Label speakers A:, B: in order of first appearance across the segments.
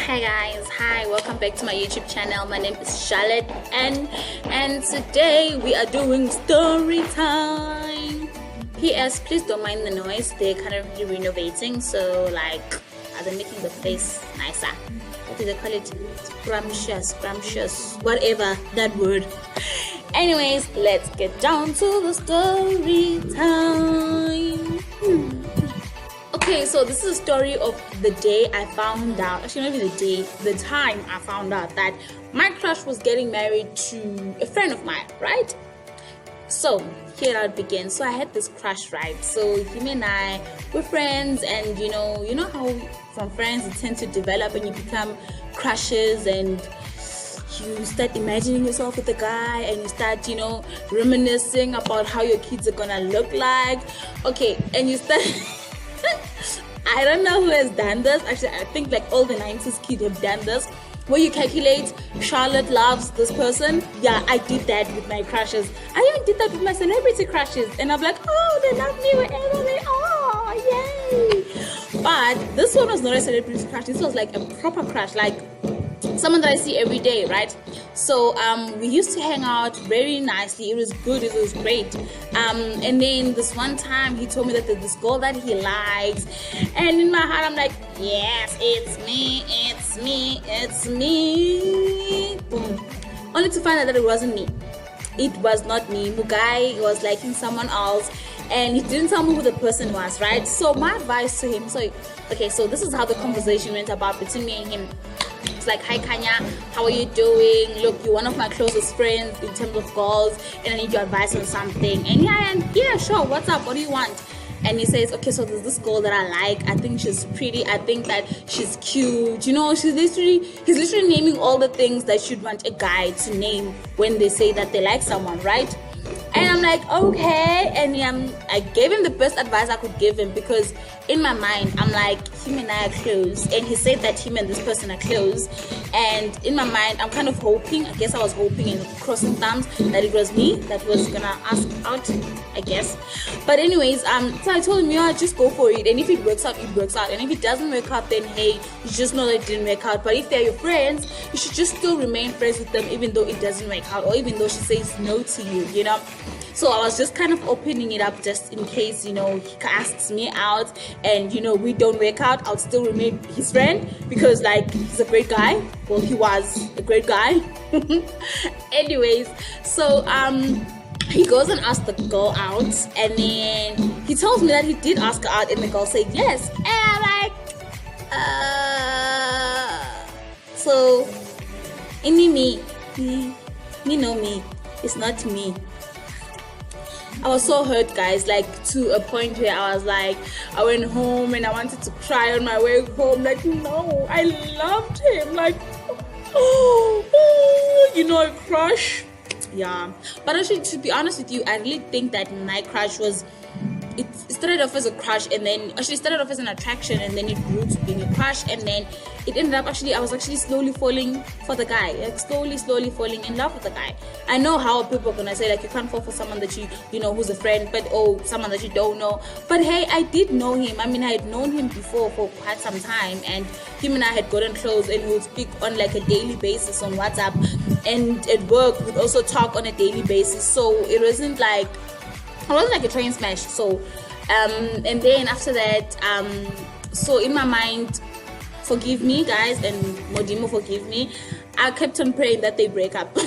A: Hi guys, welcome back to my YouTube channel. My name is Shailette and today we are doing story time. P.S. Please don't mind the noise. They're currently renovating, so like they're making the place nicer. What do they call it? Scrumptious, whatever that word. Anyways, let's get down to the story time. Okay, so this is a story of the day I found out, actually maybe the time I found out that my crush was getting married to a friend of mine, right? So here it begins. So I had this crush, right? So him and I were friends, and you know how from friends you tend to develop and you become crushes, and you start imagining yourself with the guy, and you start reminiscing about how your kids are gonna look like. Okay, and you start I don't know who has done this. Actually, I think like all the 90s kids have done this, where you calculate Charlotte loves this person. Yeah, I did that with my crushes. I even did that with my celebrity crushes, and I'm like, oh, they love me wherever they are, yay. But this one was not a celebrity crush. This was like a proper crush, like someone that I see every day, right? So we used to hang out very nicely. It was good, it was great. And then this one time he told me that there's this girl that he likes, and in my heart I'm like, yes, it's me. Boom. Only to find out that it wasn't me. It was not me. Mugai was liking someone else, and he didn't tell me who the person was, right? So my advice to him, so this is how the conversation went about between me and him. It's like, hi Kanya, how are you doing? Look, you're one of my closest friends in terms of girls, and I need your advice on something. And yeah, sure, what's up? What do you want? And he says, okay, so there's this girl that I like. I think she's pretty. I think that she's cute. he's literally naming all the things that you'd want a guy to name when they say that they like someone, right? And I'm like, okay. And I gave him the best advice I could give him, because in my mind, I'm like, him and I are close. And he said that him and this person are close. And in my mind, I'm kind of hoping, I guess I was hoping and crossing thumbs that it was me that was gonna ask out, I guess. But anyways, so I told him, yeah, just go for it. And if it works out, it works out. And if it doesn't work out, then hey, you just know that it didn't work out. But if they're your friends, you should just still remain friends with them, even though it doesn't work out, or even though she says no to you, So I was just kind of opening it up just in case, he asks me out and, we don't work out, I'll still remain his friend, because like, he's a great guy. Well, he was a great guy. Anyways, so he goes and asks the girl out, and then he tells me that he did ask her out and the girl said yes. And I'm like, so, me know me, it's not me. I was so hurt, guys, like to a point where I was like, I went home and I wanted to cry on my way home, like, no, I loved him, like, a crush. Yeah, but actually, to be honest with you, I really think that my crush was, it started off as a crush, and then actually started off as an attraction, and then it grew to being a crush, and then it ended up I was actually slowly falling for the guy, like slowly falling in love with the guy. I know how people are gonna say like, you can't fall for someone that you know who's a friend, but someone that you don't know. But hey, I did know him. I mean, I had known him before for quite some time, and him and I had gotten close, and we would speak on like a daily basis on WhatsApp, and at work we'd also talk on a daily basis. So it wasn't like a train smash. So and then after that, so in my mind, forgive me guys, and Modimo forgive me, I kept on praying that they break up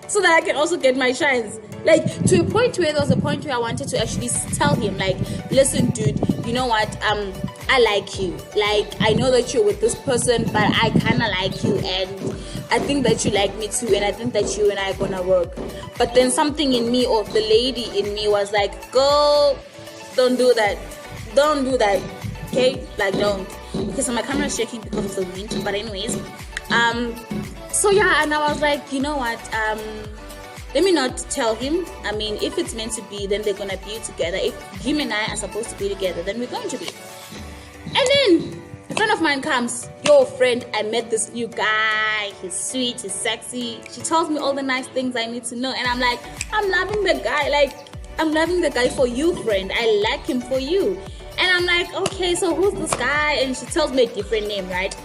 A: so that I can also get my shines, like to a point where there was a point where I wanted to actually tell him like, listen dude, you know what, I like you, like I know that you're with this person, but I kind of like you, and I think that you like me too, and I think that you and I are gonna work. But then something in me, or the lady in me, was like, girl, don't do that, okay, like don't, because my camera is shaking because of the wind. But anyways, so yeah, and I was like, you know what, let me not tell him. I mean, if it's meant to be, then they're gonna be together. If him and I are supposed to be together, then we're going to be. And then a friend of mine comes, yo friend, I met this new guy, he's sweet, he's sexy. She tells me all the nice things I need to know, and I'm like, I'm loving the guy, like I'm loving the guy for you, friend. I like him for you. And I'm like, okay, so who's this guy? And she tells me a different name, right?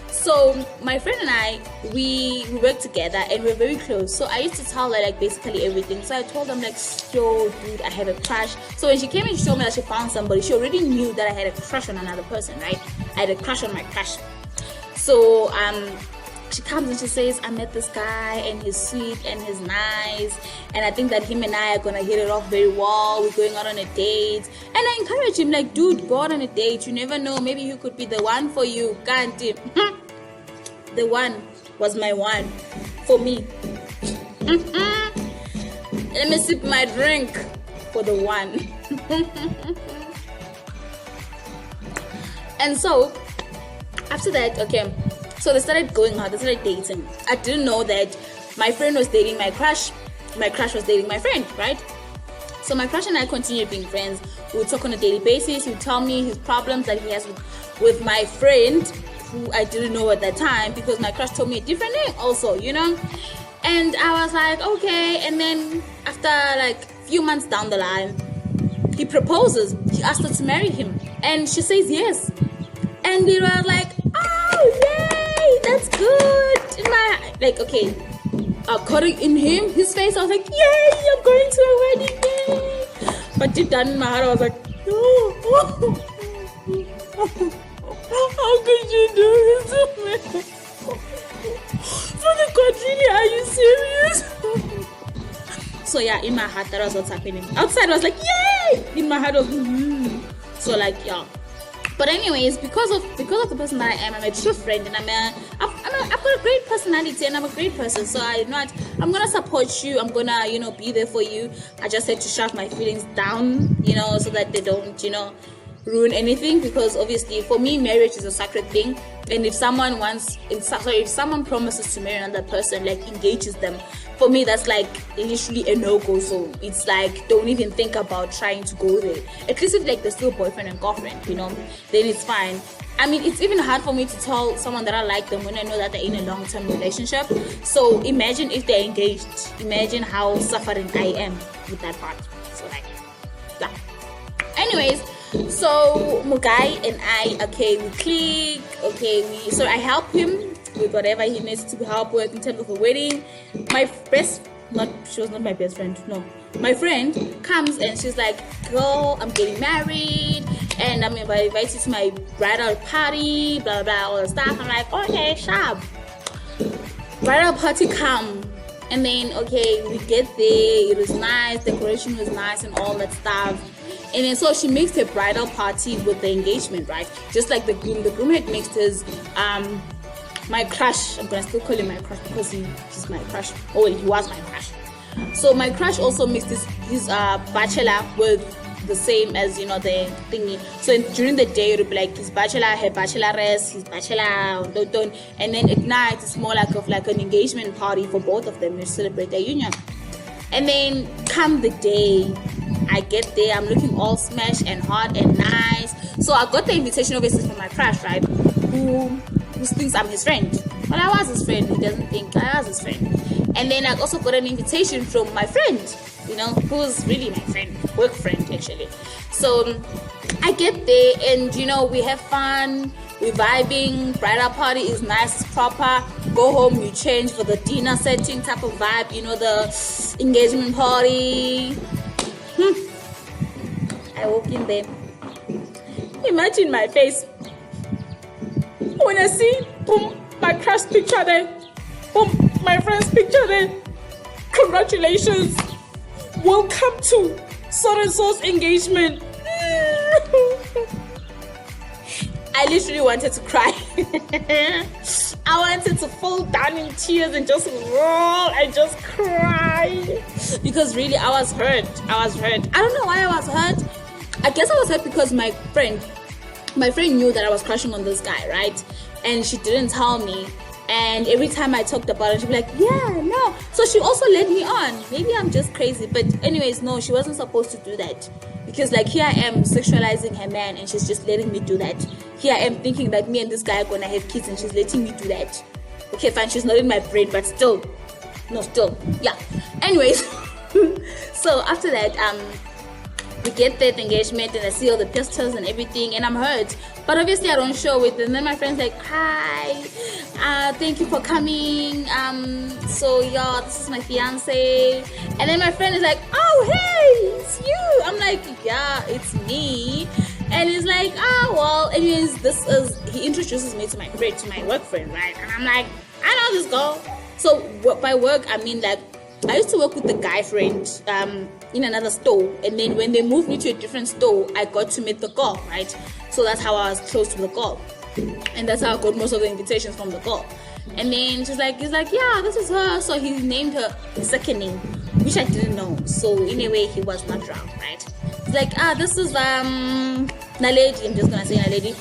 A: So my friend and I, we work together and we're very close. So I used to tell her like basically everything. So I told them like, yo, dude, I have a crush. So when she came and she told me that she found somebody, she already knew that I had a crush on another person, right? I had a crush on my crush. So she comes and she says, I met this guy and he's sweet and he's nice, and I think that him and I are gonna hit it off very well. We're going out on a date. And I encourage him like, dude, go out on a date. You never know, maybe he could be the one for you. Can't he? The one was my one for me. Let me sip my drink for the one. And so after that, okay, so they started going out, they started dating. I didn't know that my friend was dating my crush was dating my friend, right? So my crush and I continued being friends. We would talk on a daily basis. He would tell me his problems that he has with my friend, who I didn't know at that time, because my crush told me a different name also, you know. And I was like, okay. And then after like a few months down the line, he proposes. He asked her to marry him, and she says yes. And we were like, oh yay, that's good. In my like, okay, according in him, his face, I was like, yay, I'm going to a wedding, yay. But deep down in my heart, I was like, no. How could you do this to me? For the God, really, are you serious? So yeah, in my heart, that was what's happening. Outside, I was like, yay! In my heart, I was so like, yeah. But anyways, because of the person that I am, I'm a true friend, and I've got a great personality, and I'm a great person. So I'm gonna support you. I'm gonna, be there for you. I just had to shut my feelings down, so that they don't, ruin anything, because obviously for me marriage is a sacred thing, and if someone promises to marry another person, like engages them, for me that's like literally a no-go. So it's like, don't even think about trying to go there. At least if like they're still boyfriend and girlfriend, then it's fine. I mean, it's even hard for me to tell someone that I like them when I know that they're in a long-term relationship. So imagine if they're engaged. Imagine how suffering I am with that part. So like, yeah. Anyways, so Mugai and I, okay, we click, okay, so I help him with whatever he needs to help with in terms of a wedding. She was not my best friend, no. My friend comes and she's like, girl, I'm getting married and I'm invited to my bridal party, blah, blah, all the stuff. I'm like, okay, sharp. Bridal party come. And then, okay, we get there, it was nice, decoration was nice and all that stuff. And then so she mixed her bridal party with the engagement, right? Just like the groom had mixed his, my crush, I'm gonna still call him my crush because he's my crush. Oh, he was my crush. So my crush also mixed his bachelor with the same as, the thingy. So during the day, it would be like his bachelor, her bacheloress, his bachelor, and then at night, it's more like an engagement party for both of them to celebrate their union. And then come the day, I get there, I'm looking all smashed and hot and nice. So I got the invitation obviously from my crush, right? Who thinks I'm his friend. But I was his friend. He doesn't think I was his friend. And then I also got an invitation from my friend, who's really my friend, work friend actually. So I get there and we have fun, we're vibing, bridal party is nice, it's proper. Go home, you change for the dinner setting type of vibe, the engagement party. I walk in there. Imagine my face when I see, boom, my crush picture there, boom, my friend's picture there. Congratulations, welcome to so and so's engagement. I literally wanted to cry. I wanted to fall down in tears and just roll and just cry, because really I was hurt. I don't know why I was hurt. I guess I was hurt because my friend knew that I was crushing on this guy, right? And she didn't tell me. And every time I talked about it, she'd be like, yeah, no. So she also led me on. Maybe I'm just crazy. But anyways, no, she wasn't supposed to do that. Because like here I am sexualizing her man and she's just letting me do that. Here I am thinking that me and this guy are going to have kids and she's letting me do that. Okay, fine, she's not in my brain, but still. No, still. Yeah. Anyways. So after that, we get there at the engagement, and I see all the pictures and everything, and I'm hurt. But obviously I don't show it. And then my friend's like, hi, thank you for coming. So yeah, this is my fiance. And then my friend is like, oh hey, it's you. I'm like, yeah, it's me. And he's like, well, anyways, he introduces me to my work friend, right? And I'm like, I know this girl. So by work, I mean, like, I used to work with the guy friend in another store, and then when they moved me to a different store, I got to meet the girl, right? So that's how I was close to the girl, and that's how I got most of the invitations from the girl. And then he's like, yeah, this is her. So he named her second name, which I didn't know. So in a way, he was not wrong, right? He's like, this is Naledi. I'm just gonna say Naledi.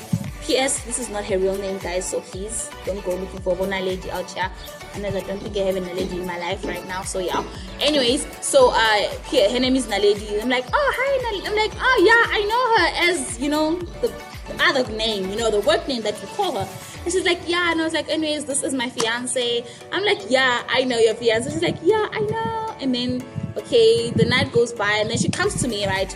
A: P.S. This is not her real name, guys, so please don't go looking for a lady out here. And I don't think I have a lady in my life right now, so yeah. Anyways, so her name is Naledi. I'm like, oh hi Naledi. I'm like, oh yeah, I know her as, you know, the other name, you know, the work name that you call her. And she's like, yeah. And I was like, anyways, this is my fiance. I'm like, yeah, I know your fiance. She's like, yeah, I know. And then okay, the night goes by, and then she comes to me, right?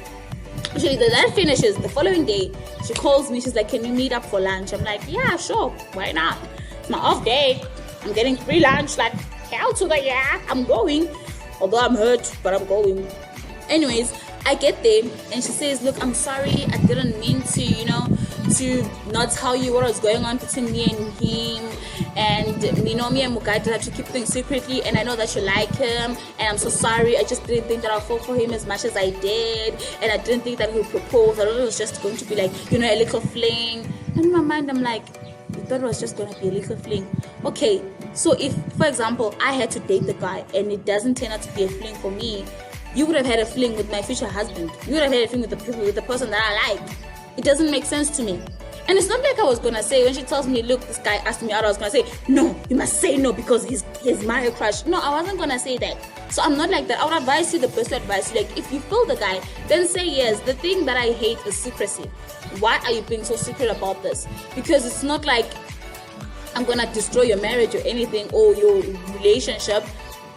A: Actually, the night finishes. The following day, she calls me. She's like, can we meet up for lunch? I'm like, yeah, sure, why not? It's my off day. I'm getting free lunch. Like, hell to the yeah, I'm going. Although I'm hurt, but I'm going. Anyways, I get there, and she says, look, I'm sorry, I didn't mean to, you know, to not tell you what was going on between me and him. And you know, me and Mugai have to keep things secretly, and I know that you like him, and I'm so sorry. I just didn't think that I'll fall for him as much as I did, and I didn't think that he would propose. I thought it was just going to be like, you know, a little fling. And in my mind, I'm like, you thought it was just going to be a little fling? Okay, so if, for example, I had to date the guy and it doesn't turn out to be a fling for me, you would have had a fling with my future husband. You would have had a fling with the person that I like. It doesn't make sense to me. And it's not like I was gonna say, when she tells me, look, this guy asked me out, I was gonna say, no, you must say no because he's my crush. No, I wasn't gonna say that. So I'm not like that. I would advise you the best advice. Like, if you feel the guy, then say yes. The thing that I hate is secrecy. Why are you being so secret about this? Because it's not like I'm gonna destroy your marriage or anything, or your relationship.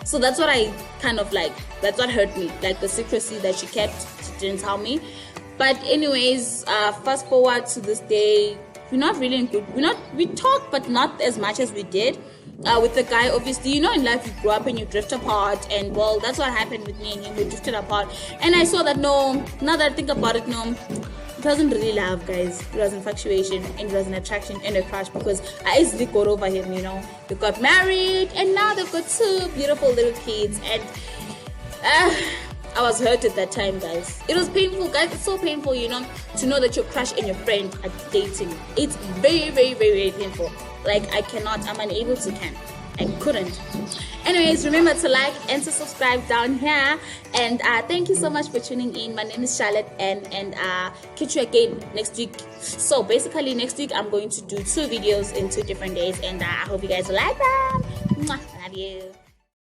A: So that's what I kind of like, that's what hurt me, like the secrecy that she kept. She didn't tell me. But anyways, fast forward to this day, we're not really in good. We talk, but not as much as we did. With the guy, obviously, you know, in life you grow up and you drift apart, and well, that's what happened with me and him. We drifted apart, and I saw that no, now that I think about it, no, it wasn't really love, guys. It was infatuation, and it was an attraction and a crush, because I easily got over him, you know. They got married, and now they've got 2 beautiful little kids, and I was hurt at that time, guys. It was painful, guys. It's so painful, you know, to know that your crush and your friend are dating. It's very, very, very, very painful. Like, I'm unable to I couldn't. Anyways, remember to like and to subscribe down here. And thank you so much for tuning in. My name is Shailette, and catch you again next week. So basically, next week I'm going to do 2 videos in 2 different days, and I hope you guys will like them. Mwah. Love you.